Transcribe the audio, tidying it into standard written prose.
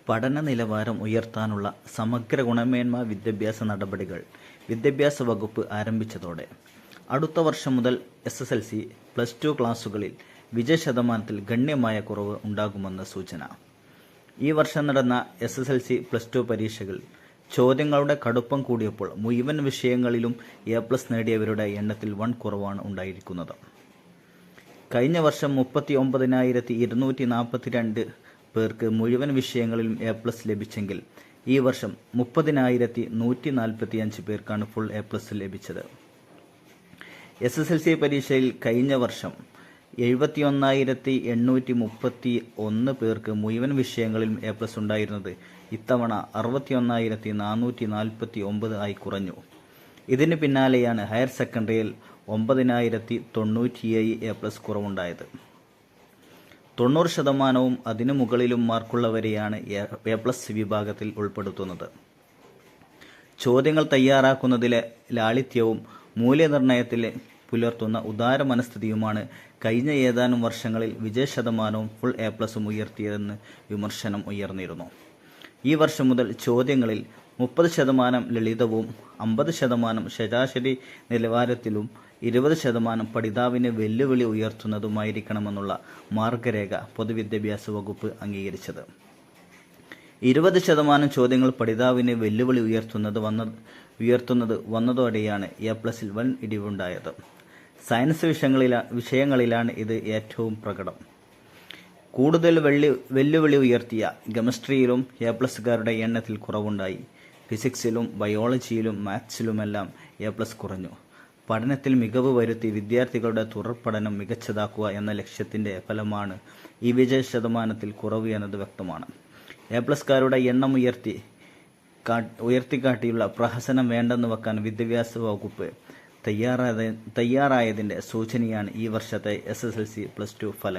പഠന നിലവാരം ഉയർത്താനുള്ള സമഗ്ര ഗുണമേന്മ വിദ്യാഭ്യാസ നടപടികൾ വിദ്യാഭ്യാസ വകുപ്പ് ആരംഭിച്ചതോടെ അടുത്ത വർഷം മുതൽ SSLC, +2 ക്ലാസുകളിൽ വിജയശതമാനത്തിൽ ഗണ്യമായ കുറവ് ഉണ്ടാകുമെന്ന് സൂചന. ഈ വർഷം നടന്ന SSLC, +2 പരീക്ഷകൾ ചോദ്യങ്ങളുടെ കടുപ്പം കൂടിയപ്പോൾ മുഴുവൻ വിഷയങ്ങളിലും A+ നേടിയവരുടെ എണ്ണത്തിൽ വൻ കുറവാണ് ഉണ്ടായിരിക്കുന്നത്. കഴിഞ്ഞ വർഷം 39,242 പേർക്ക് മുഴുവൻ വിഷയങ്ങളിലും A+ ലഭിച്ചെങ്കിൽ ഈ വർഷം 30,145 പേർക്കാണ് ഫുൾ A+ ലഭിച്ചത്. SSLC പരീക്ഷയിൽ കഴിഞ്ഞ വർഷം 71,831 പേർക്ക് മുഴുവൻ വിഷയങ്ങളിലും A+ ഉണ്ടായിരുന്നത് ഇത്തവണ 61,449 ആയി കുറഞ്ഞു. ഇതിന് പിന്നാലെയാണ് ഹയർ സെക്കൻഡറിയിൽ 9,097 A+ കുറവുണ്ടായത്. 90% അതിനു മുകളിലും മാർക്കുള്ളവരെയാണ് A+ വിഭാഗത്തിൽ ഉൾപ്പെടുത്തുന്നത്. ചോദ്യങ്ങൾ തയ്യാറാക്കുന്നതിലെ ലാളിത്യവും മൂല്യനിർണ്ണയത്തിൽ പുലർത്തുന്ന ഉദാര മനസ്ഥിതിയുമാണ് കഴിഞ്ഞ ഏതാനും വർഷങ്ങളിൽ വിജയശതമാനവും ഫുൾ A+ ഉയർത്തിയതെന്ന് വിമർശനം ഉയർന്നിരുന്നു. ഈ വർഷം മുതൽ ചോദ്യങ്ങളിൽ 30% ലളിതവും 50% ശരാശരി നിലവാരത്തിലും 20% പഠിതാവിന് വെല്ലുവിളി ഉയർത്തുന്നതുമായിരിക്കണമെന്നുള്ള മാർഗരേഖ പൊതുവിദ്യാഭ്യാസ വകുപ്പ് അംഗീകരിച്ചത്. 20% ചോദ്യങ്ങൾ പഠിതാവിന് വെല്ലുവിളി ഉയർത്തുന്നത് വന്നതോടെയാണ് A+ വൻ ഇടിവുണ്ടായത്. സയൻസ് വിഷയങ്ങളിലാണ് ഇത് ഏറ്റവും പ്രകടം. കൂടുതൽ വെല്ലുവിളി ഉയർത്തിയ കെമിസ്ട്രിയിലും A+കാരുടെ എണ്ണത്തിൽ കുറവുണ്ടായി. ഫിസിക്സിലും ബയോളജിയിലും മാത്സിലുമെല്ലാം A+ കുറഞ്ഞു. പഠനത്തിൽ മികവ് വരുത്തി വിദ്യാർത്ഥികളുടെ തുടർ പഠനം മികച്ചതാക്കുക എന്ന ലക്ഷ്യത്തിന്റെ ഫലമാണ് ഈ വിജയശതമാനത്തിൽ കുറവ് എന്നത് വ്യക്തമാണ്. A+കാരുടെ എണ്ണം ഉയർത്തിക്കാട്ടിയുള്ള പ്രഹസനം വേണ്ടെന്ന് വെക്കാൻ വിദ്യാഭ്യാസ വകുപ്പ് തയ്യാറായതിന്റെ സൂചനയാണ് ഈ വർഷത്തെ SSLC, +2 ഫലങ്ങൾ.